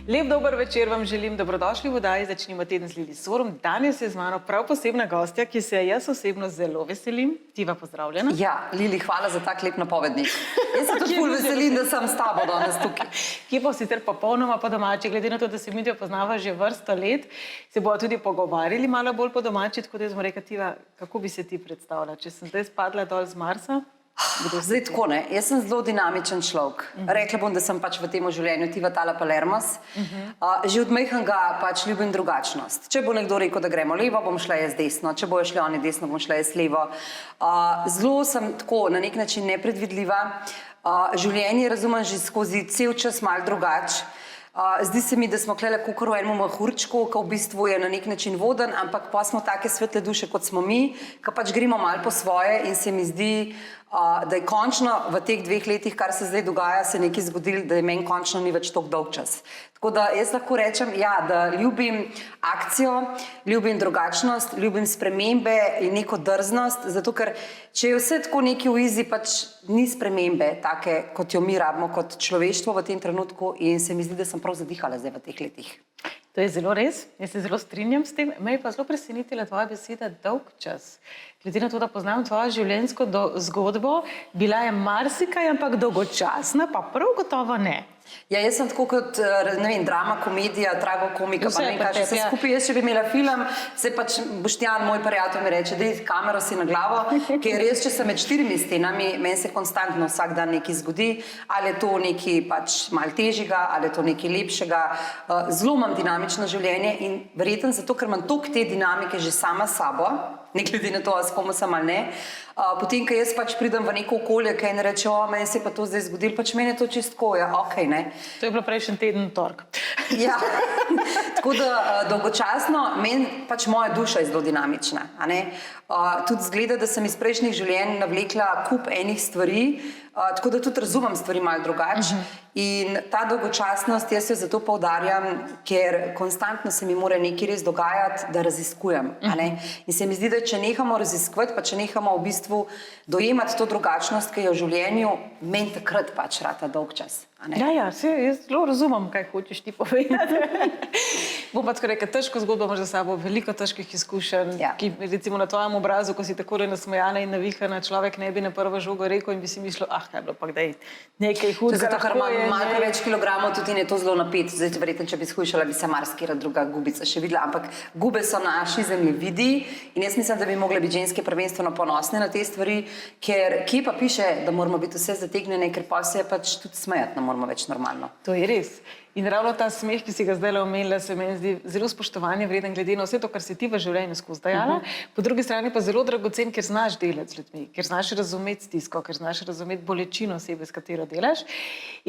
Lep dober večer vam želim, dobrodošli v oddaji Začnimo teden z Lili Sorom. Danes je z mano prav posebna gostja, ki se jaz osebno zelo veselim. Tiva, pozdravljena. Ja, Lili, hvala za tak lep napovednik. Jaz se tudi ful veselim, da sem s tabo danes tukaj. Ki bo sicer popolnoma po domači, glede na to, da se midva poznava že vrsto let, se bomo tudi pogovarjali malo bolj po domači, tako da jaz bom rekla, Tiva, kako bi se ti predstavljala, če sem zdaj spadla dol z Marsa? Zdaj tako ne, jaz sem zelo dinamičen človek. Rekla bom, da sem pač v tem življenju Tiva Tala Palermos. Že od majhnega pač ljubim drugačnost. Če bo nekdo rekel, da gremo levo, bom šla jaz desno. Če bojo šli oni desno, bom šla jaz levo. Zelo sem tako na nek način nepredvidljiva. Življenje razumem že skozi cel čas malo drugače. Zdi se mi, da smo klele kakor v enem mehurčku, ki v bistvu je na nek način voden, ampak pa smo take svetle duše, kot smo mi, ki pač gremo malo po svoje in se mi zdi, da je končno v teh 2 letih, kar se zdaj dogaja, se nekaj zgodilo, da je meni končno ni več toliko dolg čas. Tako da jaz lahko rečem, ja, da ljubim akcijo, ljubim drugačnost, ljubim spremembe in neko drznost, zato ker če je vse tako neki v izi, pač ni spremembe take, kot jo mi rabimo kot človeštvo v tem trenutku in se mi zdi, da sem prav zadihala zdaj v teh letih. To je zelo res, jaz se zelo strinjam s tem. Me je pa zelo presenetila tvoja beseda dolg čas. Glede na to, da poznam tvojo življenjsko zgodbo, bila je marsikaj, ampak dolgočasna, pa prav gotovo ne. Ja, jaz sem tako kot, ne vem, drama, komedija, tragokomika, pa ne vem, kaj še vse skupaj. Jaz še bi imela film, se pač Boštjan, moj prijatelj, mi reče, daj kamero si na glavo, ker res, če sem med 4 stenami, meni se konstantno vsak dan nekaj zgodi, ali je to nekaj pač malo težjega, ali je to nekaj lepšega. Zelo imam dinamično življenje in verjetno zato, ker imam toliko te dinamike že sama s sabo, ne glede na to, s komu sem ali ne. Potem, ko jaz pač pridem v neko okolje, kaj ne reče, meni se je pa to zdaj zgodilo, pač meni je to čistko, ja, okej, ne. To je bilo prejšnji teden tork. Ja, tako da dolgočasno, meni pač moja duša je zelo dinamična, a ne. Tudi zgleda, da sem iz prejšnjih življenj navlekla kup enih stvari, tako da tudi razumem stvari malo drugače. In ta dolgočasnost, jaz jo zato poudarjam, ker konstantno se mi mora nekaj res dogajati, da raziskujem, a ne. In se mi zdi, da če nehamo raziskovati, pa če nehamo v bistvu dojemati to drugačnost, ki je v življenju, meni takrat pač rata dolg čas. Ja, jaz zelo razumem, kaj hočeš ti povedati. Bom pa tako rekel, težko zgodbo imaš za sabo, veliko težkih izkušenj, ki recimo na tvojem obrazu, ko si takole nasmejana in navihana, človek ne bi na prvo žogo rekel in bi si mislil, kaj je bilo pa kdaj nekaj hudega. Zato, ker imam malo več kilogramov, tudi je to zelo napet. Zdaj, verjetno, če bi shujšala, bi se marsikera druga gubica še videla, ampak gube so naši zemljevidi in jaz mislim, da bi mogle biti ženske prvenstveno ponosne na te stvari, ker kje pa piše, da moramo biti vse zategnjene, ker pa se pač tudi smejati ne moramo več normalno. To je res. In ravno ta smeh, ki si ga zdaj omenila, se meni zdi zelo spoštovanje vreden glede na vse to, kar si ti v življenju skozi dajala. Po drugi strani pa zelo dragocen, ker znaš delati z ljudmi, ker znaš razumeti stisko, ker znaš razumeti bolečino osebe, s katero delaš.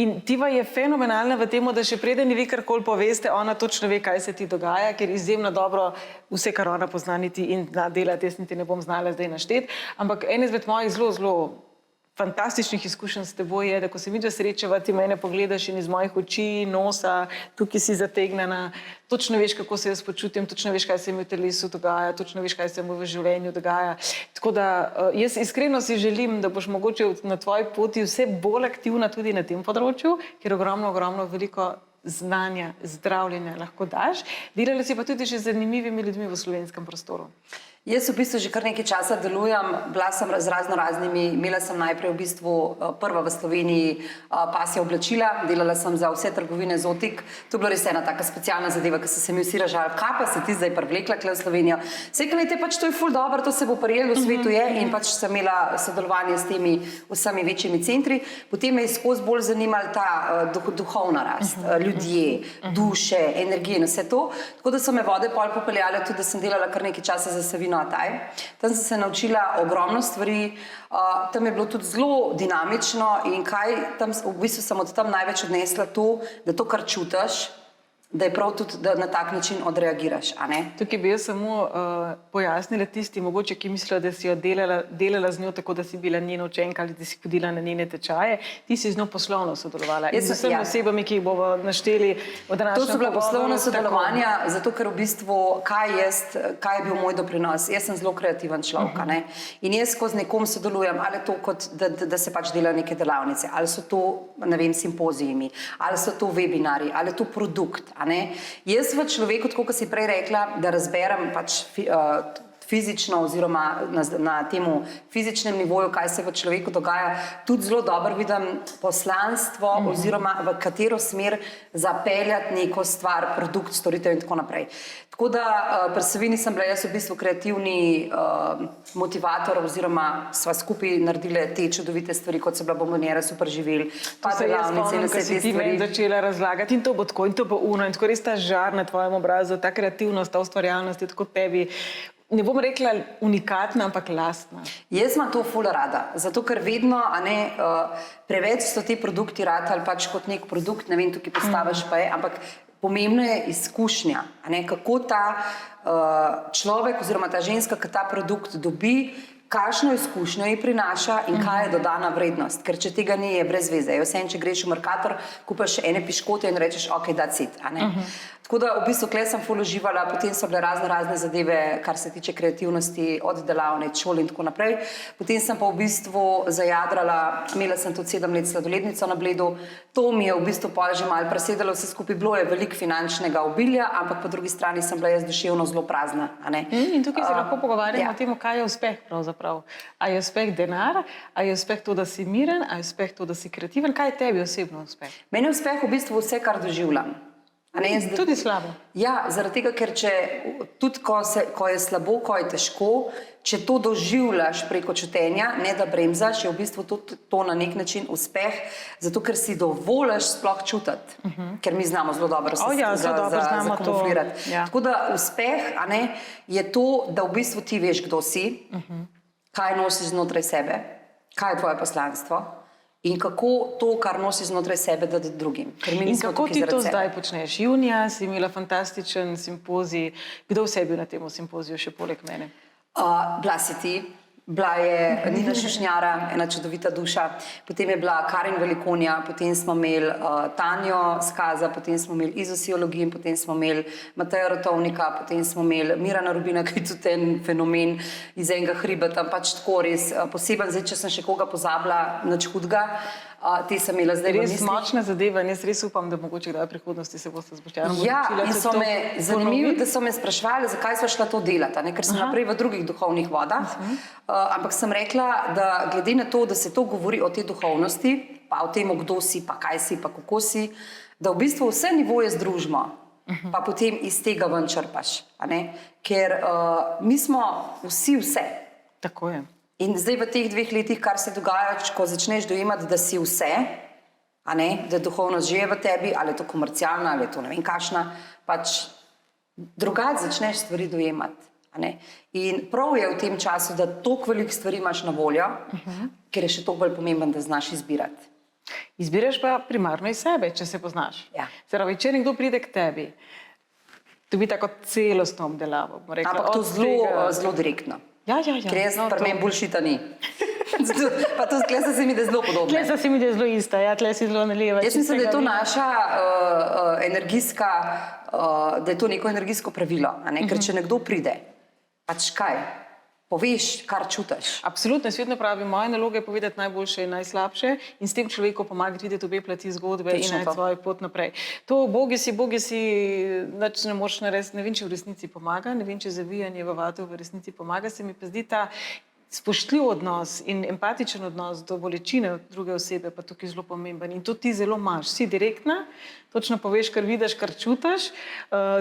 In Tiva je fenomenalna v tem, da še preden vi karkoli poveste, ona točno ve, kaj se ti dogaja, ker izjemno dobro vse, kar ona pozna niti in zna delati, jaz niti ne bom znala zdaj našteti. Ampak en izmed mojih zelo fantastičnih izkušenj s teboj je, da ko se midva srečava, ti mene pogledaš in iz mojih oči, nosa, tukaj si zategnjena, točno veš, kako se jaz počutim, točno veš, kaj se mi v telesu dogaja, točno veš, kaj se mi v življenju dogaja. Tako da jaz iskreno si želim, da boš mogoče na tvoji poti vse bolj aktivna tudi na tem področju, ker ogromno veliko znanja, zdravljenja lahko daš. Delala si pa tudi že z zanimivimi ljudmi v slovenskem prostoru. Jaz v bistvu že kar nekaj časa delujem, bila sem z raznoraznimi, imela sem najprej v bistvu prva v Sloveniji pasja oblačila, delala sem za vse trgovine Zotik. To je bila res ena taka specialna zadeva, ki so se mi vsi ražali, kaj pa se ti zdaj privlekla kle v Slovenijo. Vse, kaj pač to je ful dobro, to se bo prijelo v svetu je in pač sem imela sodelovanje s temi vsemi večjimi centri. Potem me je skozi bolj zanimala ta duhovna rast, ljudje, duše, energije in vse to. Tako da so me vode pol popeljale tudi, da sem delala kar nekaj časa za Savino Ataj. Tam sem se naučila ogromno stvari, tam je bilo tudi zelo dinamično in v bistvu sem od tam največ odnesla to, da to, kar čutiš, da je prav tudi, da na tak način odreagiraš, a ne? Tukaj bi jaz samo pojasnila tisti, mogoče, ki mislijo, da si jo delala z njo tako, da si bila njena učenka ali da si hodila na njene tečaje, ti si z njo poslovno sodelovala. In z vsemi osebami, ki jih bomo našteli v današnjem To so bila poslovna pogovoru, sodelovanja, zato ker v bistvu, kaj je bil moj doprinos. Jaz sem zelo kreativen človek, ne? In jaz skozi nekom sodelujem, ali to kot, da se pač dela neke delavnice, ali so to, ne vem, simpozijumi, ali so to webinari, ali je to produkt, a ne? Jaz v človeku, tako kot si prej rekla, da razberem pač fizično oziroma na temu fizičnem nivoju, kaj se v človeku dogaja, tudi zelo dobro vidim poslanstvo oziroma v katero smer zapeljati neko stvar, produkt, storitev in tako naprej. Tako da pri Savini sem bila jaz v bistvu kreativni motivator oziroma sva skupaj naredile te čudovite stvari, kot so bila bombonjera, super živeli, pa delavnice in vse te stvari. Začela razlagati in to bo tako in to bo uno in tako res ta žar na tvojem obrazu, ta kreativnost, ta ustvarjalnost je tako tebi, ne bom rekla unikatna, ampak lastna. Jaz imam to ful rada, zato ker vedno, a ne, preveč so ti produkti ratali pač kot nek produkt, ne vem, tukaj postaviš pa je, ampak pomembno je izkušnja, a ne, kako ta človek oziroma ta ženska, ki ta produkt dobi, kakšno izkušnjo ji prinaša in kaj je dodana vrednost, ker če tega ni, je brez veze. Vseeno, če greš v Mercator, kupaš ene piškote in rečeš, ok, that's it, a ne. Tako da v bistvu tukaj sem ful uživala, potem so bile razne zadeve, kar se tiče kreativnosti, od delavnic, šol in tako naprej. Potem sem pa v bistvu zajadrala, imela sem tudi 7 let sladolednico na Bledu, to mi je v bistvu pol že malo presedalo, vse skupaj bilo je veliko finančnega obilja, ampak po drugi strani sem bila jaz duševno zelo prazna, a ne. In tukaj se lahko pogovarjamo o tem, kaj je uspeh pravzaprav. A je uspeh denar, a je uspeh to, da si miren, a je uspeh to, da si kreativen, kaj je tebi osebno uspeh? Meni je uspeh v bistvu vse, kar doživljam. Tudi slabo. Ja, zaradi tega, ker tudi ko je slabo, ko je težko, če to doživljaš preko čutenja, ne da bremzaš, je v bistvu to na nek način uspeh, zato ker si dovoliš sploh čutiti, ker mi znamo zelo dobro zakamuflirati. Tako da uspeh, a ne, je to, da v bistvu ti veš, kdo si, kaj nosiš znotraj sebe, kaj je tvoje poslanstvo. In kako to, kar nosi znotraj sebe, dati drugim. In kako ti to zdaj počneš? Junija si imela fantastičen simpozij. Kdo vse je bil na tem simpoziju še poleg mene? Bila si ti, bila je Nina Šušnjara, ena čudovita duša, potem je bila Karin Velikonja, potem smo imeli Tanjo Skaza, potem smo imeli izosiologijo, potem smo imeli Mateja Rotovnika, potem smo imeli Mirana Rubina, ki je tudi en fenomen iz enega hribeta, pač tako res poseben. Zdaj, če sem še koga pozabila, nič hudega, te sem imela zdaj v mislih. Res močna zadeva in jaz res upam, da mogoče kdaj v prihodnosti se boste z Boštjanom odločila. Ja, in so me zanimivi, da so me spraševali, zakaj sva šla to delati, ker sem naprej v drugih duhovnih vodah, ampak sem rekla, da glede na to, da se to govori o tej duhovnosti, pa o tem, kdo si, pa kaj si, pa kako si, da v bistvu vse nivoje združimo, pa potem iz tega ven črpaš, ker mi smo vsi vse. Tako je. In zdaj v teh 2 letih, kar se dogaja, ko začneš dojemati, da si vse, da je duhovnost že v tebi, ali je to komercialna, ali je to ne vem kakšna, pač drugače začneš stvari dojemati. In prav je v tem času, da toliko veliko stvari imaš na voljo, ker je še toliko bolj pomemben, da znaš izbirati. Izbiraš pa primarno iz sebe, če se poznaš. Ja. Zdaj, če nekdo pride k tebi, dobi tako celostno obdelavo. Ampak to zelo direktno. Ja. Ker jaz pri meni bullshita ni. Pa to tle se mi da zelo podobno. Tle se mi da zelo ista, ja, tle si zelo naleva. Jaz mislim, da je to naša energijska, da je to neko energijsko pravilo, ker če nekdo pride, pač kaj, poveš, kar čutiš. Absolutno, svetno pravi, moja naloga je povedati najboljše in najslabše in s tem človeku pomagati videti obe plati zgodbe in najti svojo pot naprej. To bogi si, nič ne moreš narediti, ne vem, če v resnici pomaga, ne vem, če zavijanje v vatu v resnici pomaga, se mi pa zdi ta spoštljiv odnos in empatičen odnos do bolečine druge osebe pa tukaj zelo pomemben. In to ti zelo imaš. Si direktna, točno poveš, kar vidiš, kar čutiš,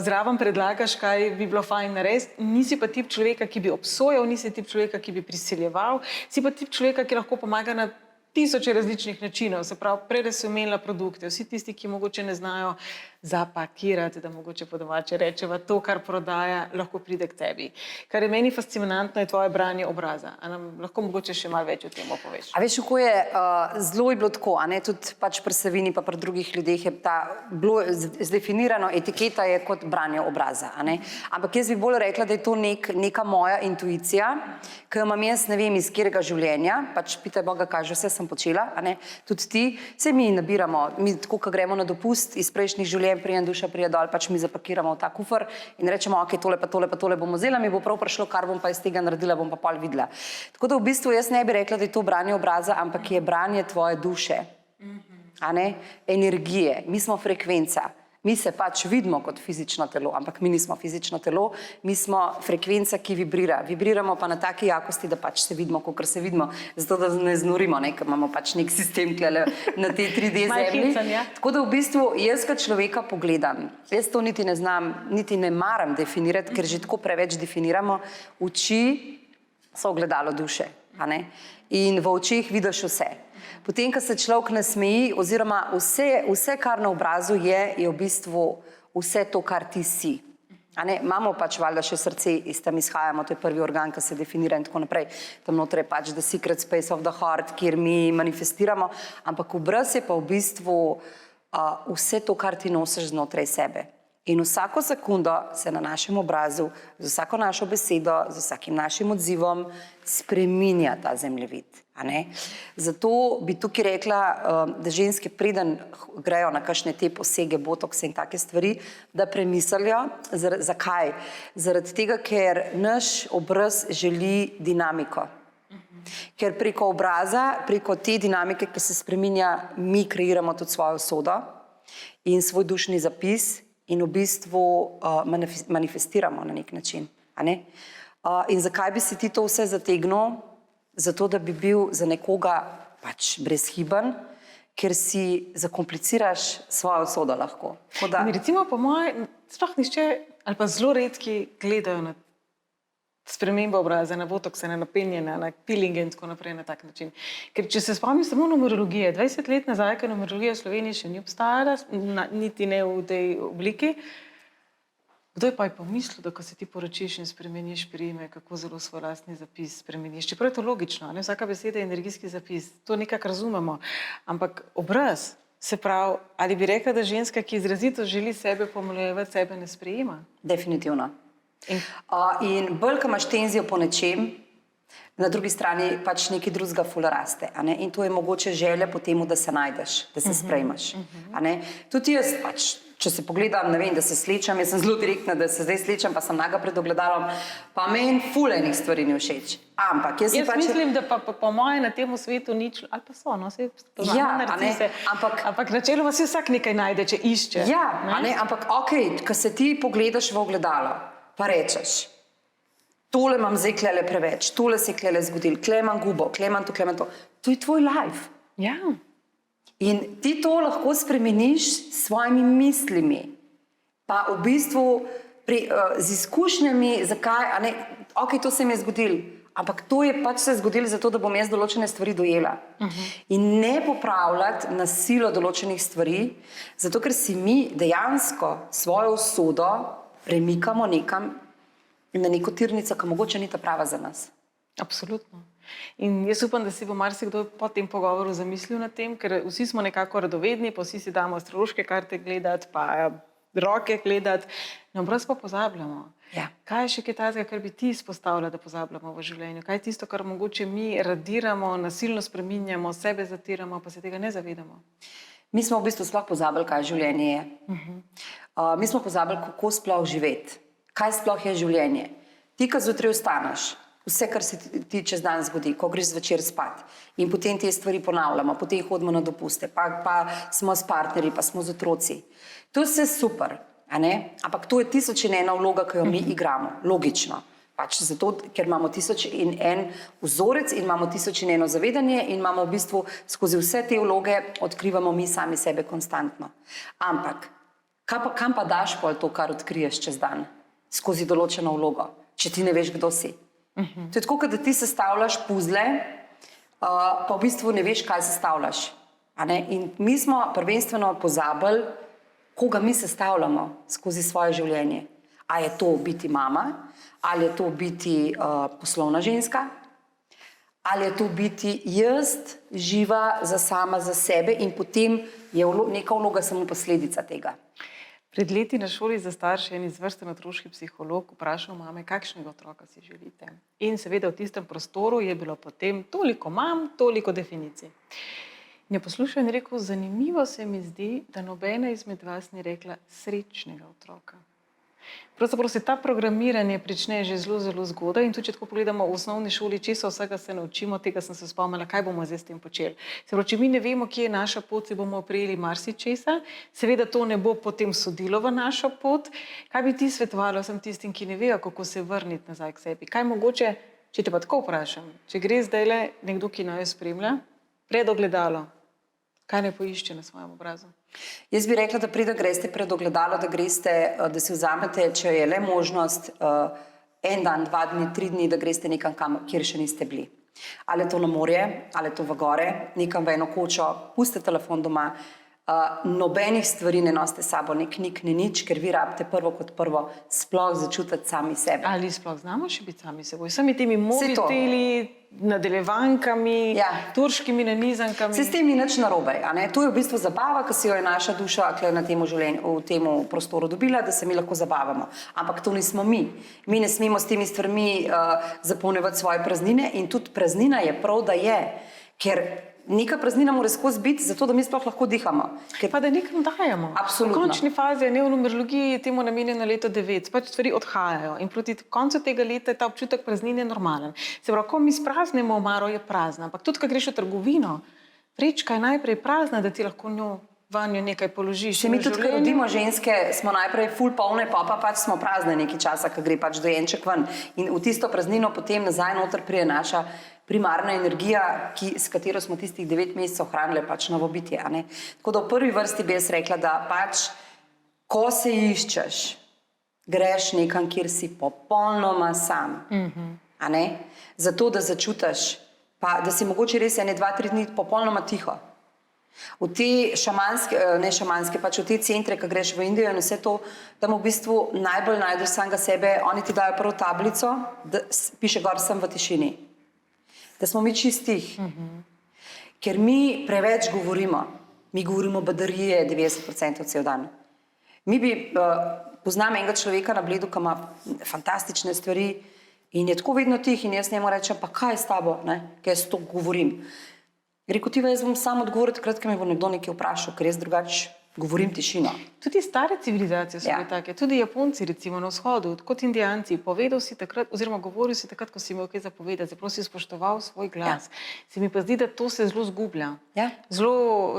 zraven predlagaš, kaj bi bilo fajn narediti. Nisi pa tip človeka, ki bi obsojal, nisi tip človeka, ki bi prisiljeval, si pa tip človeka, ki lahko pomaga na 1000 različnih načinov. Se pravi, prej si omenila produkte, vsi tisti, ki mogoče ne znajo zapakirati, da mogoče po domače rečeva, to, kar prodaja, lahko pride k tebi. Kar je meni fascinantno, je tvoje branje obraza. A nam lahko mogoče še malo več o tem poveš? A veš, kako je, zelo je bilo tako, a ne, tudi pač pri Savini pa pri drugih ljudeh je bilo zdefinirano, etiketa je kot branje obraza, a ne. Ampak jaz bi bolj rekla, da je to neka moja intuicija, ki jo imam jaz, ne vem, iz katerega življenja, pač pitaj Boga, kaj že vse sem počela, a ne, tudi ti, se mi nabiramo, mi tako, ko gremo na dopust iz prejšnjih življenj, prijem duša, prije dol, pač mi zapakiramo v ta kufr in rečemo, ok, tole pa tole bomo vzela, mi bo prav prišlo, kar bom pa iz tega naredila, bom pa pol videla. Tako da v bistvu jaz ne bi rekla, da je to branje obraza, ampak je branje tvoje duše, a ne, energije, mi smo frekvenca. Mi se pač vidimo kot fizično telo, ampak mi nismo fizično telo, mi smo frekvenca, ki vibrira. Vibriramo pa na taki jakosti, da pač se vidimo, kakor se vidimo, zato da ne znurimo, ne, ker imamo pač nek sistem tlele na tej 3D zemlji. Tako da v bistvu jaz, kad človeka pogledam, jaz to niti ne znam, niti ne maram definirati, ker že tako preveč definiramo, oči so ogledalo duše, a ne? In v očih vidiš vse. Potem, ko se človek nasmeji, oziroma vse, kar na obrazu je v bistvu vse to, kar ti si. A ne, imamo pač valjda še srce, iz tam izhajamo, to je prvi organ, ki se definira in tako naprej. Tam noter je pač the secret space of the heart, kjer mi manifestiramo, ampak obraz je pa v bistvu vse to, kar ti nosiš znotraj sebe. In vsako sekundo se na našem obrazu, z vsako našo besedo, z vsakim našim odzivom spreminja ta zemljevid. A ne? Zato bi tukaj rekla, da ženske preden grejo na kakšne te posege, botokse in take stvari, da premislijo. Zakaj? Zaradi tega, ker naš obraz želi dinamiko. Ker preko obraza, preko te dinamike, ki se spreminja, mi kreiramo tudi svojo usodo in svoj dušni zapis in v bistvu manifestiramo na nek način. A ne? In zakaj bi si ti to vse zategnil? Zato, da bi bil za nekoga pač brezhiben, ker si zakompliciraš svojo usodo lahko. In recimo po moje, sploh nišče ali pa zelo redki gledajo na spremembo obraza, na botokse, na napenjene, na peelinge in tako naprej na tak način. Ker če se spomnim samo numerologije, 20 let nazaj, ker numerologija v Sloveniji še ni obstajala, niti ne v tej obliki, kdo je pa pomislil, da ko se ti poročiš in spremeniš priimek, kako zelo svoj lastni zapis spremeniš. Čeprav je to logično, ne? Vsaka beseda je energijski zapis, to nekako razumemo, ampak obraz, se pravi, ali bi rekla, da ženska, ki izrazito želi sebe pomilojevati, sebe ne sprejema? Definitivno. In bolj, ko imaš tenzijo po nečem, na drugi strani pač nekaj drugega ful raste. In to je mogoče želja po temu, da se najdeš, da se sprejmaš. Tudi jaz pač, če se pogledam, ne vem, da se slečam, jaz sem zelo direktna, da se zdaj slečam, pa sem naga pred ogledalom, pa meni ful enih stvari ni všeč. Ampak jaz mislim, da pa po moje na tem svetu nič, ali pa so, no, se poznamo narcise, ampak načeloma si vsak nekaj najde, če išče. Ja, ampak okej, ko se ti pogledaš v ogledalo, pa rečeš, tole imam zdaj klele preveč, tole se je klele zgodil, kle imam gubo, kle imam to. To je tvoj life. Ja. In ti to lahko spremeniš s svojimi mislimi. Pa v bistvu z izkušnjami, zakaj, ok, to se mi je zgodil, ampak to je pač se zgodilo zato, da bom jaz določene stvari dojela. In ne popravljati na silo določenih stvari, zato ker si mi dejansko svojo usodo premikamo nekam na neko tirnico, ki mogoče ni ta prava za nas. Absolutno. In jaz upam, da si bo marsikdo po tem pogovoru zamislil nad tem, ker vsi smo nekako radovedni, pa vsi si damo astrološke karte gledati, pa roke gledati, na obraz pa pozabljamo. Ja. Kaj je še kaj takega, kar bi ti izpostavila, da pozabljamo v življenju? Kaj je tisto, kar mogoče mi radiramo, nasilno spreminjamo, sebe zatiramo, pa se tega ne zavedamo? Mi smo v bistvu sploh pozabili, kaj življenje je. Mi smo pozabili, kako sploh živeti. Kaj sploh je življenje? Ti, ko zjutraj vstaneš, vse, kar se ti čez dan zgodi, ko greš zvečer spat in potem te stvari ponavljamo, potem hodimo na dopuste, pa smo s partnerji, pa smo z otroci. To je vse super, ampak to je 1001 vloga, ki jo mi igramo, logično. Pač zato, ker imamo 1001 vzorec in imamo 1001 zavedanje in imamo v bistvu skozi vse te vloge odkrivamo mi sami sebe konstantno. Ampak, kam pa daš pol to, kar odkriješ čez dan? Skozi določeno vlogo, če ti ne veš, kdo si. To je tako, da ti sestavljaš puzle, pa v bistvu ne veš, kaj sestavljaš. In mi smo prvenstveno pozabili koga mi sestavljamo skozi svoje življenje. A je to biti mama, ali je to biti poslovna ženska, ali je to biti jaz, živa sama za sebe in potem je neka vloga samo posledica tega. Pred leti na šoli za starše en izvrsten otroški psiholog vprašal mame, kakšnega otroka si želite. In seveda v tistem prostoru je bilo potem toliko mam, toliko definicij. In je poslušal in rekel, zanimivo se mi zdi, da nobena izmed vas ni rekla srečnega otroka. Pravzaprav se ta programiranje prične že zelo, zelo zgodaj in tudi, če tako pogledamo v osnovni šoli, česa vsega se naučimo, tega sem se spomnila, kaj bomo zdaj s tem počeli. Se pravi, če mi ne vemo, kje je naša pot, se bomo prijeli marsičesa, seveda to ne bo potem sodilo v našo pot. Kaj bi ti svetovala vsem tistim, ki ne vejo, kako se vrniti nazaj k sebi? Kaj mogoče, če te pa tako vprašam, če gre zdajle nekdo, ki naj jo spremlja, pred ogledalo, kaj ne poišče na svojem obrazu? Jaz bi rekla, da greste pred ogledalo, da si vzamete, če je le možnost, en dan, 2 dni, 3 dni, da greste nekam, kjer še niste bili. Ali je to na morje, ali je to v gore, nekam v eno kočo, pustite telefon doma, nobenih stvari ne nosite s sabo, ne knjig, ne nič, ker vi rabite prvo kot prvo sploh začutiti sami sebe. Ali sploh znamo še biti sami seboj? Sami temi mobiteli, nadaljevankami, turškimi nanizankami. Se s tem ni nič narobe, a ne? To je v bistvu zabava, ki si jo je naša duša na tem življenju, v tem prostoru dobila, da se mi lahko zabavamo. Ampak to nismo mi. Mi ne smemo s temi stvarmi zapolnjevati svoje praznine in tudi praznina je prav, da je, ker neka praznina mora skozi biti, zato da mi sploh lahko dihamo. Pa da nekam dajemo. Absolutno. V končni fazi je neuromerologiji temu namenjeno leto 9, pač stvari odhajajo in proti koncu tega leta je ta občutek praznine normalen. Se pravi, ko mi spraznemo omaro, je prazna, ampak tudi, ko greš v trgovino, vrečka je najprej prazna, da ti lahko vanjo nekaj položiš. Se mi tudi, ko rodimo ženske, smo najprej ful polne, pa pač smo prazne nekaj časa, ko gre pač dojenček ven. In v tisto praznino potem nazaj noter prije naša primarna energija, s katero smo tistih 9 mesecev ohranili pač novo bitje. Tako da v prvi vrsti bi jaz rekla, da pač, ko se iščeš, greš nekam, kjer si popolnoma sam. Zato, da začutiš, pa da si mogoče res 1, 2, 3 dni popolnoma tiho. V te pač v te centre, ko greš v Indijo in vse to, tam v bistvu najbolj najdeš samega sebe, oni ti dajo prvo tablico, da piše gor sem v tišini. Da smo mi čistih. Ker mi preveč govorimo. Mi govorimo badarije 90% cel dan. Poznam enega človeka na Bledu, ki ima fantastične stvari in je tako vedno tih in jaz njemu rečem, pa kaj je s tabo, ker jaz to govorim. Rekel ti, jaz bom samo odgovoril, takrat, ko me bo nekdo nekaj vprašal, ker jaz drugače govorim tišino. Tudi stare civilizacije so bile take, tudi Japonci recimo na vzhodu, kot Indijanci, povedal si takrat, oziroma govoril si takrat, ko si imel kaj zapovedati, zapravo si spoštoval svoj glas. Se mi pa zdi, da to se zelo zgublja.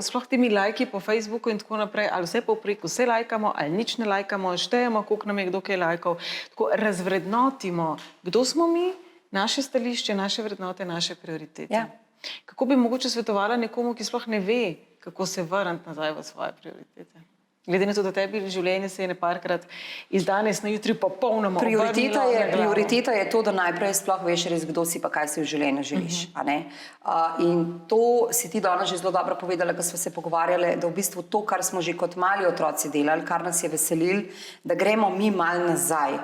Sploh temi lajki po Facebooku in tako naprej, ali vse povprek, vse lajkamo, ali nič ne lajkamo, štejemo, koliko nam je kdo kaj lajkal, tako razvrednotimo, kdo smo mi, naše stališče, naše vrednote, naše prioritete. Kako bi mogoče svetovala nekomu, ki sploh ne ve, kako se vrniti nazaj v svoje prioritete? Glede na to, da tebi življenje se je neparkrat iz danes na jutri popolnoma obrnilo. Prioriteta je to, da najprej sploh veš res, kdo si pa kaj si v življenju želiš. In to si ti danes že zelo dobro povedala, ko smo se pogovarjali, da v bistvu to, kar smo že kot mali otroci delali, kar nas je veselilo, da gremo mi malo nazaj.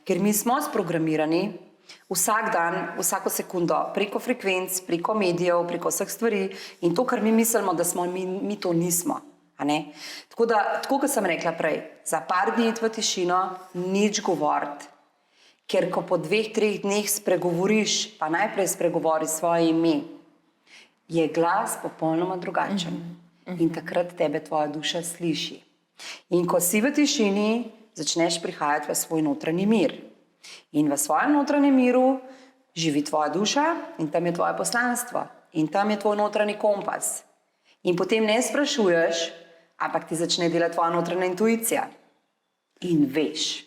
Ker mi smo sprogramirani vsak dan, vsako sekundo, preko frekvenc, preko medijev, preko vseh stvari in to, kar mi mislimo, da smo, mi to nismo. Tako da, tako kot sem rekla prej, za par dni iti v tišino, nič govoriti, ker ko po 2, 3 dneh spregovoriš, pa najprej spregovori svoje ime, je glas popolnoma drugačen in takrat tebe tvoja duša sliši. In ko si v tišini, začneš prihajati v svoj notranji mir. In v svojem notranjem miru živi tvoja duša in tam je tvoje poslanstvo in tam je tvoj notranji kompas. In potem ne sprašuješ, ampak ti začne delati tvoja notranja intuicija. In veš.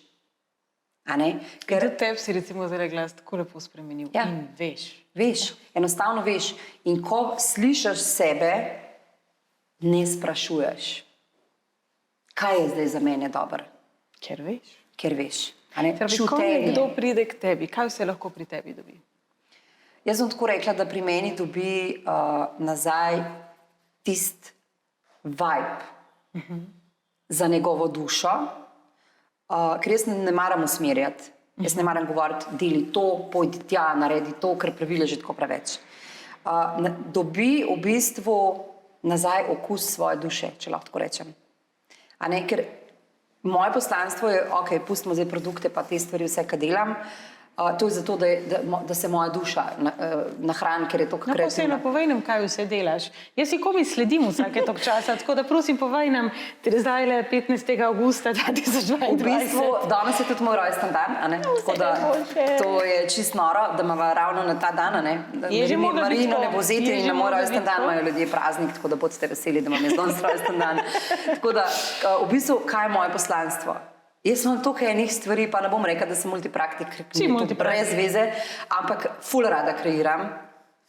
Ker tudi tebi si recimo zdaj glas tako lepo spremenil. In veš. Veš, enostavno veš. In ko slišiš sebe, ne sprašuješ. Kaj je zdaj za mene dobro? Ker veš. Ker veš. Ko nekdo pride k tebi, kaj vse lahko pri tebi dobi? Jaz bom tako rekla, da pri meni dobi nazaj tist vibe. za njegovo dušo, ker jaz ne maram usmerjati. Jaz ne maram govoriti, deli to, pojdi tja, naredi to, ker pravil je že tako preveč. Dobi v bistvu nazaj okus svoje duše, če lahko tako rečem. A ne, ker moje poslanstvo je, ok, pustimo zdaj produkte pa te stvari, vse, kar delam, to je zato, da se moja duša nahrani, ker je to kreativno. Vseeno, povej nam, kaj vse delaš. Jaz si komi sledim vsake tok časa, tako da prosim, povej nam, zdaj le 15. augusta 2022. V bistvu, danes je tudi moj rojsten dan, a ne? Tako da to je čist noro, da imava ravno na ta dan, a ne? Marino ne bo vzeti in na moj rojsten dan imajo ljudje praznik, tako da bodite veseli, da imam jaz danes rojsten dan. Tako da, v bistvu, kaj je moje poslanstvo? Jaz imam tukaj enih stvari, pa ne bom rekla, da sem multipraktik, brez veze, ampak ful rada kreiram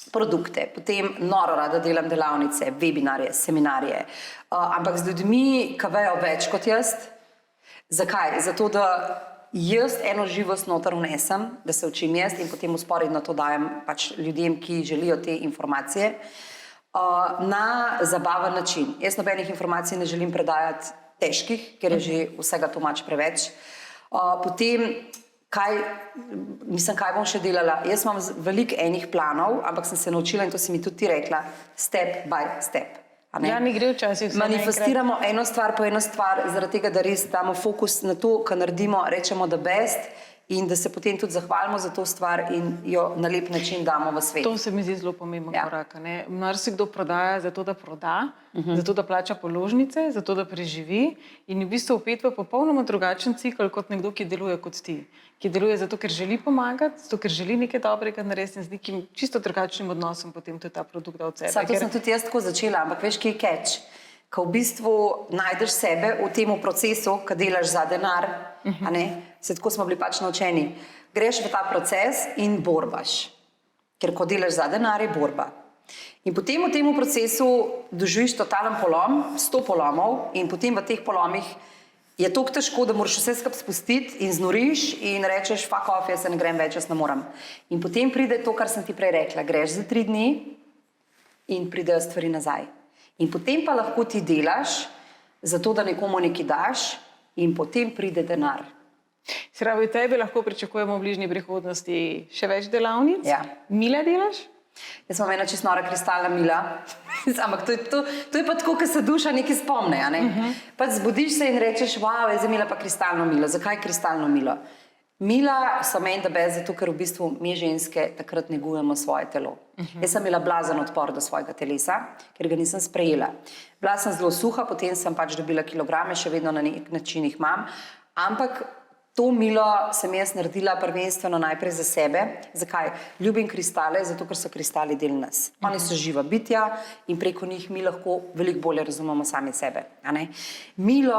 produkte, potem noro rada delam delavnice, webinarje, seminarje, ampak z ljudmi, ki vejo več kot jaz. Zakaj? Zato, da jaz eno živost noter vnesem, da se učim jaz in potem usporedno to dajem pač ljudem, ki želijo te informacije, na zabaven način. Jaz nobenih informacij ne želim predajati težkih, ker je že vsega tomač preveč. Potem, kaj bom še delala? Jaz imam veliko enih planov, ampak sem se naučila, in to si mi tudi ti rekla, step by step. Ja, mi gre včasih vse manifestiramo eno stvar po eno stvar, zaradi tega, da res damo fokus na to, kar naredimo, rečemo the best, in da se potem tudi zahvalimo za to stvar in jo na lep način damo v svet. To se mi zdi zelo pomemben korak. Marsikdo prodaja zato, da proda, zato, da plača položnice, zato, da preživi in v bistvu vpet v popolnoma drugačen cikl kot nekdo, ki deluje kot ti. Ki deluje zato, ker želi pomagati, zato, ker želi nekaj dobrega narediti in z nekim čisto drugačnim odnosom potem tudi ta produkt da od sebe. To sem tudi jaz tako začela, ampak veš, kje je catch? Ko v bistvu najdeš sebe v tem procesu, ko delaš za denar, a ne? Se tako smo bili pač naučeni. Greš v ta proces in borbaš. Ker ko delaš za denar, je borba. In potem v tem procesu doživiš totalen polom, 100 polomov in potem v teh polomih je toliko težko, da moraš vse skupaj spustiti in znoriš in rečeš, fuck off, jaz se ne grem več, jaz ne morem. In potem pride to, kar sem ti prej rekla. Greš za 3 dni in pridejo stvari nazaj. In potem pa lahko ti delaš, zato da nekomu nekaj daš in potem pride denar. Se pravi, tebi lahko pričakujemo v bližnji prihodnosti še več delavnic? Ja. Mile delaš? Jaz imam ena čisto nora kristalna mila, ampak to je pa tako, ker se duša nekaj spomne, a ne? Pač zbudiš se in rečeš, wow, jaz sem imela pa kristalno milo. Zakaj kristalno milo? Mila so meni da bez, zato ker v bistvu mi ženske takrat negujemo svoje telo. Jaz sem imela blazen odpor do svojega telesa, ker ga nisem sprejela. Bila sem zelo suha, potem sem pač dobila kilograme, še vedno na nek način jih imam, ampak to milo sem jaz naredila prvenstveno najprej za sebe. Zakaj? Ljubim kristale, zato ker so kristali del nas. Oni so živa bitja in preko njih mi lahko veliko bolje razumemo sami sebe. A ne? Milo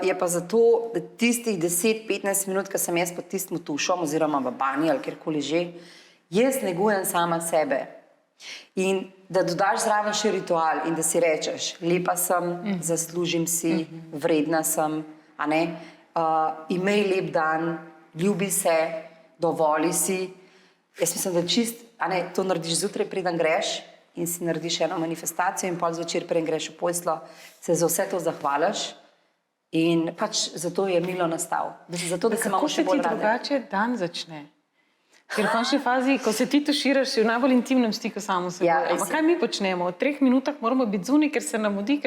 je pa zato, da tistih 10-15 minut, ko sem jaz pod tistim tušom oziroma v banji ali kjerkoli že, jaz negujem sama sebe. In da dodaš zraven še ritual in da si rečeš, lepa sem, zaslužim si, vredna sem, a ne? Imej lep dan, ljubi se, dovoli si. Jaz mislim, da čist, a ne, to narediš zjutraj, preden greš in si narediš eno manifestacijo in pol zvečer, preden greš v poslo, se za vse to zahvališ in pač zato je milo nastal. Zato, da se imamo še bolj rade. Kako se ti drugače dan začne? Ker v končni fazi, ko se ti tuširaš, si v najbolj intimnem stiku samo seboj. Ja, ampak kaj mi počnemo? V 3 minutah moramo biti zunaj, ker se nam mudi,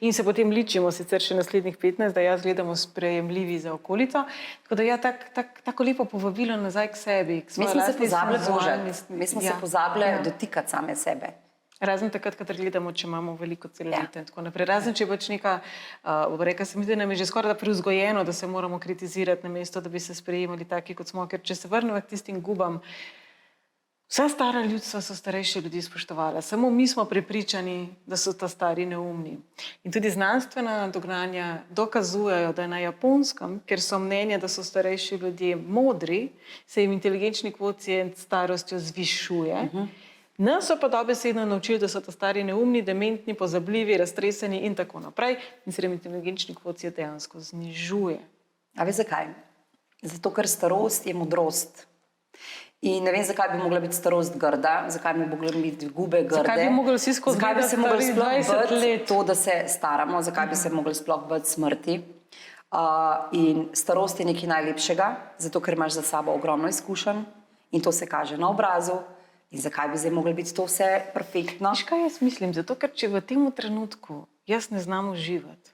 in se potem ličimo, sicer še naslednjih 15, da jaz gledamo sprejemljivi za okolico. Tako da ja, tako lepo povabilo nazaj k sebi. Mi smo se pozabili božati, mi smo se pozabili dotikati same sebe. Razen takrat, kadar gledamo, če imamo veliko celulite in tako naprej. Razen, če pač neka, reka se mi zdi, nam je že skoraj da privzgojeno, da se moramo kritizirati namesto, da bi se sprejemali taki, kot smo. Ker če se vrnemo k tistim gubam, vsa stara ljudstva so starejši ljudi spoštovala. Samo mi smo prepričani, da so ta stari neumni. In tudi znanstvena dognanja dokazujejo, da je na Japonskem, ker so mnenja, da so starejši ljudje modri, se jim inteligenčni kvocient s starostjo zvišuje. Nas so pa dobesedno naučili, da so ta stari neumni, dementni, pozabljivi, raztreseni in tako naprej. In se jim inteligenčni kvocient dejansko znižuje. A veš zakaj? Zato, ker starost je modrost. In ne vem, zakaj bi mogla biti starost grda, zakaj bi mogla biti gube grde. Zakaj bi mogli vsi skozi zakaj bi se gledati mogli sploh 20 bati let? to, da se staramo, zakaj bi se mogli sploh bati smrti. In starost je nekaj najlepšega, zato ker imaš za sabo ogromno izkušenj in to se kaže na obrazu. In zakaj bi zdaj mogli biti to vse perfektno? Veš, kaj jaz mislim? Zato, ker če v tem trenutku jaz ne znam uživati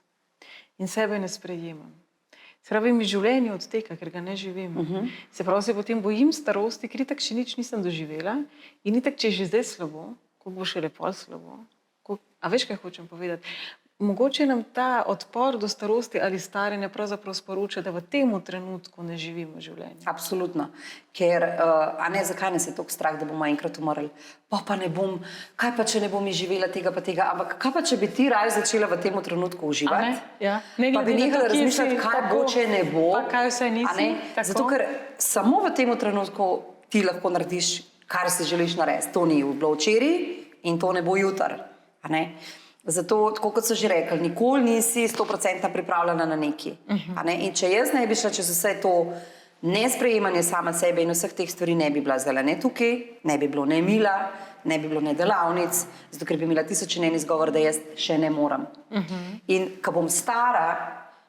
in sebe ne sprejemam, se pravi, mi življenje odteka, ker ga ne živim. Se pravi, se potem bojim starosti, ker itak še nič nisem doživela in itak, če je že zdaj slabo, ko bo še lepo slabo. A veš, kaj hočem povedati? Mogoče nam ta odpor do starosti ali staranja pravzaprav sporoča, da v tem trenutku ne živimo življenja. Absolutno. Ker, a ne, zakaj nas je toliko strah, da bomo enkrat umrli? Pa ne bom, kaj pa, če ne bom izživela tega pa tega, ampak kaj pa, če bi ti raje začela v tem trenutku uživati? Ja. Pa bi nehala razmišljati, kaj bo, če ne bo. Pa kaj vse nisi. Zato, ker samo v tem trenutku ti lahko narediš, kar si želiš narediti. To ni bilo včeraj in to ne bo jutri. Zato, tako kot so že rekli, nikoli nisi 100% pripravljena na neki. In če jaz ne bi šla čez vse to nesprejemanje sama sebe in vseh teh stvari, ne bi bila zdaj ne tukaj, ne bi bilo ne mila, ne bi bilo ne delavnic, zato ker bi imela 1000 in en izgovor, da jaz še ne moram. In ko bom stara,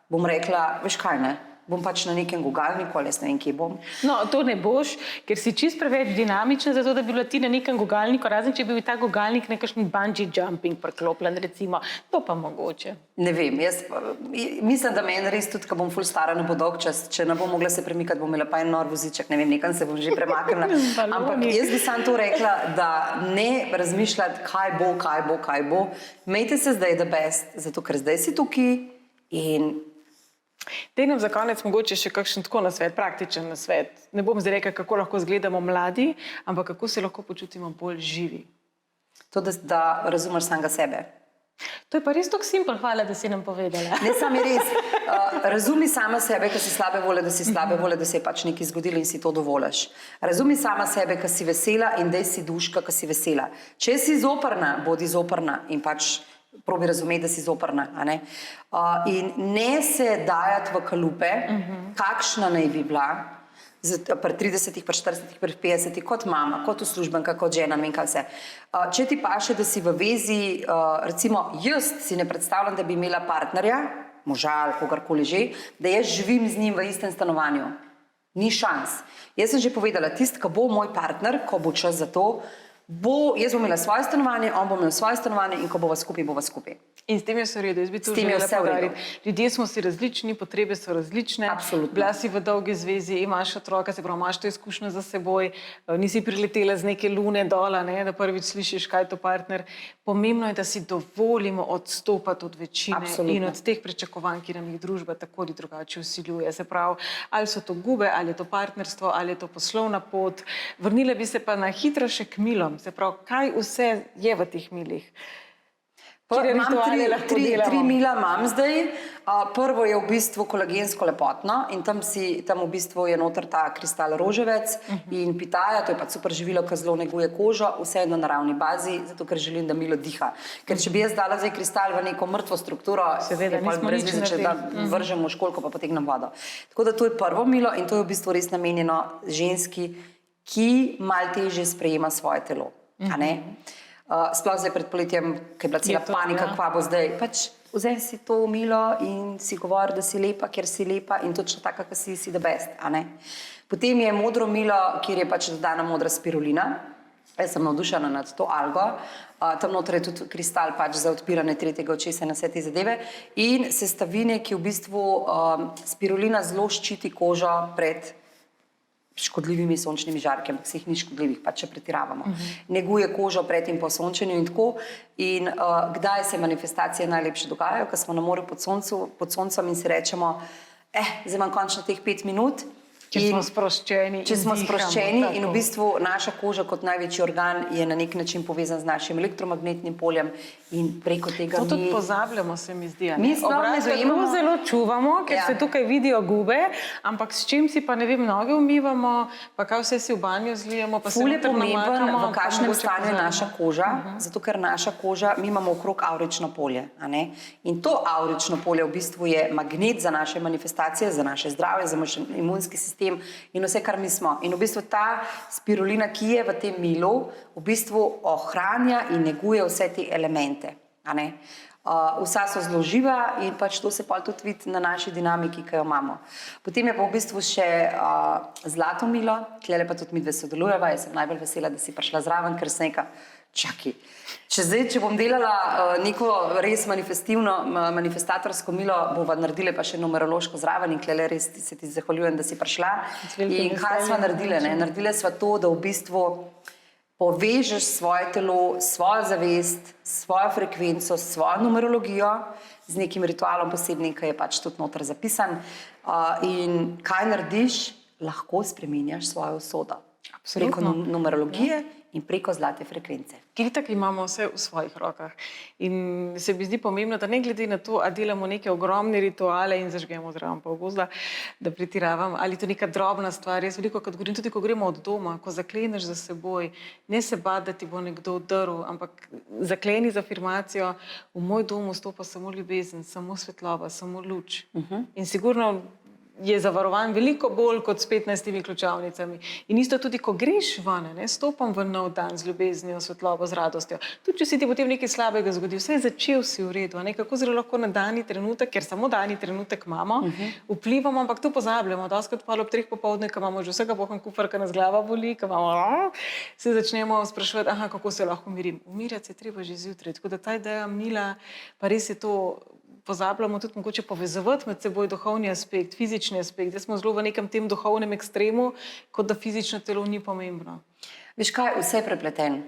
bom rekla, veš kaj ne, bom pač na nekem gugalniku ali jaz ne vem, kje bom. No, to ne boš, ker si čist preveč dinamična, zato da bi bila ti na nekem gugalniku, razen če bi bil ta gugalnik nekakšen bungee jumping priklopljen, recimo, to pa mogoče. Ne vem, jaz mislim, da meni res tudi, ko bom ful stara, ne bo dolg čas, če ne bom mogla se premikati, bom imela pa en nor voziček, ne vem, nekam se bom že premaknila. Ampak jaz bi samo to rekla, da ne razmišljati, kaj bo. Imejte se zdaj the best, zato ker zdaj si tukaj in Dej nam za konec mogoče še kakšen tako nasvet, praktičen nasvet. Ne bom zdaj rekla, kako lahko izgledamo mladi, ampak kako se lahko počutimo bolj živi. To, da razumeš samega sebe. To je pa res tako simpel, hvala, da si nam povedala. Ne, sam je res. Razumi sama sebe, ko si slabe volje, da si slabe volje, da se je pač nekaj zgodilo in si to dovoliš. Razumi sama sebe, ko si vesela in dej si duška, ko si vesela. Če si zoprna, bodi zoprna in pač probi razumeti, da si zoprna. In ne se dajati v kalupe, kakšna naj bi bila, pri 30, pri 40, pri 50, kot mama, kot uslužbenka, kot žena, ne vem kaj vse. Če ti paše, da si v vezi, recimo jaz si ne predstavljam, da bi imela partnerja, moža ali kogarkoli že, da jaz živim z njim v istem stanovanju. Ni šans. Jaz sem že povedala, tisti, ko bo moj partner, ko bo čas za to, jaz bom imela svoje stanovanje, on bo imel svoje stanovanje in ko bova skupaj. In s tem je vse v redu, jaz bi to želela poudariti. Ljudje smo si različni, potrebe so različne. Absolutno. Bila si v dolgi zvezi, imaš otroka, se pravi, imaš to izkušnjo za seboj, nisi priletela z neke lune dol, da prvič slišiš, kaj je to partner. Pomembno je, da si dovolimo odstopati od večine. Absolutno. In od teh pričakovanj, ki nam jih družba tako ali drugače vsiljuje. Se pravi, ali so to gube, ali je to partnerstvo, ali je to poslovna pot. Vrnila bi se pa na hitro še k milom. Se pravi, kaj vse je v teh milih? Imam tri mila imam zdaj. Prvo je v bistvu kolagensko lepotno in tam v bistvu je noter ta kristal roževec in pitaja, to je pa super živilo, ki zelo neguje kožo, vse na naravni bazi, zato ker želim, da milo diha. Ker če bi jaz dala zdaj kristal v neko mrtvo strukturo, seveda, nismo nič naredili. Da vržemo školjko pa potegnem vodo. Tako da to je prvo milo in to je v bistvu res namenjeno ženski, ki malo težje sprejema svoje telo. Sploh zdaj pred poletjem, ki je bila cela panika, kva bo zdaj. Pač vzem si to milo in si govori, da si lepa, ker si lepa in točno taka, ki si the best. Potem je modro milo, kjer je pač dodana modra spirulina. Jaz sem navdušena nad to algo. Tam noter je tudi kristal pač za odpiranje tretjega očesa na vse te zadeve. In sestavine, ki v bistvu spirulina zelo ščiti kožo pred škodljivimi sončnimi žarki, ampak se jih ni škodljivih, pa če pretiravamo. Neguje kožo pred in po sončenju in tako. In kdaj se manifestacije najlepše dogajajo, ko smo na morju pod soncem in si rečemo, zdaj imam končno teh 5 minut. Če smo sproščeni. Če smo sproščeni in v bistvu naša koža kot največji organ je na nek način povezan z našim elektromagnetnim poljem in preko tega to tudi pozabljamo, se mi zdi. Mi sploh ne dojemamo. Zelo čuvamo, ker se tukaj vidijo gube, ampak s čim si pa ne vem, noge umivamo, pa kaj vse si v banjo zlijemo, pa se noter namakamo. V kakšnem stanju je naša koža, zato ker naša koža, mi imamo okrog avrično polje. In to avrično polje v bistvu je magnet za naše manifestacije, za naše zdravje, za naš imunski sistem sistem in vse, kar mi smo. In v bistvu ta spirulina, ki je v tem milu, v bistvu ohranja in neguje vse te elemente. A ne? Vsa so zelo živa in pač to se pol tudi vidi na naši dinamiki, ki jo imamo. Potem je pa v bistvu še zlato milo, tlele pa tudi mi dve sodelujeva, jaz sem najbolj vesela, da si prišla zraven, ker sem neka, čakaj, če bom delala neko res manifestatorsko milo, bova naredile pa še numerološko zraven in tlele res se ti zahvaljujem, da si prišla. In kaj sva naredile? Naredile sva to, da v bistvu povežeš svoje telo, svojo zavest, svojo frekvenco, svojo numerologijo z nekim ritualom posebnim, ki je pač tudi noter zapisan. In kaj narediš? Lahko spreminjaš svojo usodo. Preko numerologije in preko zlate frekvence. Itak imamo vse v svojih rokah. In se mi zdi pomembno, da ne glede na to, a delamo neke ogromne rituale in zažgemo zraven pol gozda, da pretiravam, ali to neka drobna stvar. Jaz veliko krat govorim, tudi ko gremo od doma, ko zakleneš za seboj, ne se bati, da ti bo nekdo udrl, ampak zakleni z afirmacijo, v moj dom vstopa samo ljubezen, samo svetloba, samo luč. In sigurno je zavarovan veliko bolj kot s 15 ključavnicami. In isto tudi, ko greš ven, stopam v nov dan z ljubeznijo, svetlobo, z radostjo. Tudi, če si ti potem nekaj slabega zgodi, vse je začel si v redu. Kako zelo lahko na dani trenutek, ker samo dani trenutek imamo, vplivamo, ampak to pozabljamo. Doskrat pa ob 3 popoldne, ko imamo že vsega bohan kufr, ko nas glava boli, ko imamo, se začnemo spraševati, kako se lahko umirim. Umirjati se treba že zjutraj. Tako da ta ideja mila, pa res je to, pozabljamo tudi mogoče povezovati med seboj duhovni aspekt, fizični aspekt, da smo zelo v nekem tem duhovnem ekstremu, kot da fizično telo ni pomembno. Veš kaj, vse je prepleteno.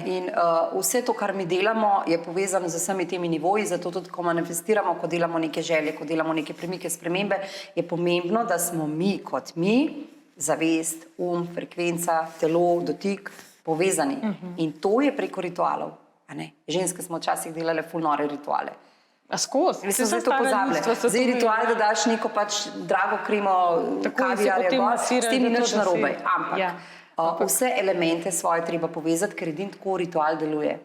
In vse to, kar mi delamo, je povezano z vsemi temi nivoji, zato tudi, ko manifestiramo, ko delamo neke želje, ko delamo neke premike, spremembe, je pomembno, da smo mi kot mi, zavest, frekvenca, telo, dotik, povezani. In to je preko ritualov. Ženske smo včasih delale ful nore rituale. A skozi? Zdaj to pozablja. Zdaj ritual, da daš neko pač drago kremo, kaviarja gor, s tem ni nič narobe. Ampak vse elemente svoje treba povezati, ker edin tako ritual deluje.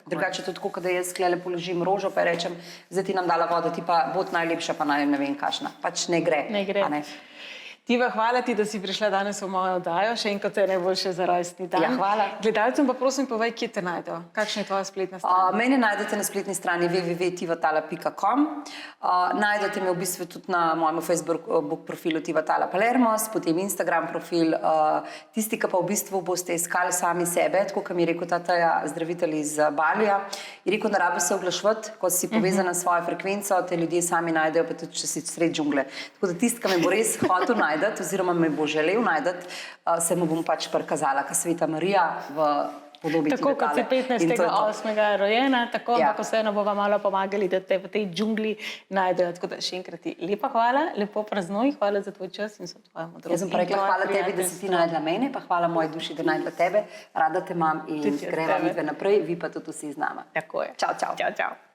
Drugače tudi tako, da jaz sklele položim rožo, pa rečem, zdaj ti nam dala voda, ti pa bod najlepša, pa ne vem kašna. Pač ne gre. Tiva, hvala ti, da si prišla danes v mojo oddajo. Še enkrat te najboljše za rojstni dan. Ja, hvala. Gledalcem pa prosim povej, kje te najdejo. Kakšna je tvoja spletna stran? Mene najdete na spletni strani www.tivatala.com. Najdete me v bistvu tudi na mojem Facebook profilu Tiva Tala Palermos, potem Instagram profil. Tisti, ki pa v bistvu boste iskali sami sebe, tako kot mi je rekel tata zdravitelj iz Balija, je rekel, da rabi se oglaševati, ko si povezana s svojo frekvenco, te ljudje sami najdejo, pa tudi če si sred džungle. Tako da tisti, ki me bo res hotel najdeti, oziroma me bo želel najdeti, se mu bom pač prikazala, kot Sveta Marija v podobi Tako Tive kot si Tale. 15.8. rojena, tako ampak vseeno bova malo pomagali, da te v tej džungli najdejo. Tako da še enkrat ti lepa hvala, lepo praznuj, hvala za tvoj čas in za tvojo modrost. Jaz sem pa rekla hvala tebi, da si ti najdla mene, pa hvala moji duši, da najdla tebe. Rada te imam in greva midve naprej, vi pa tudi vsi z nama. Tako je. Čau, čau. Čau, čau.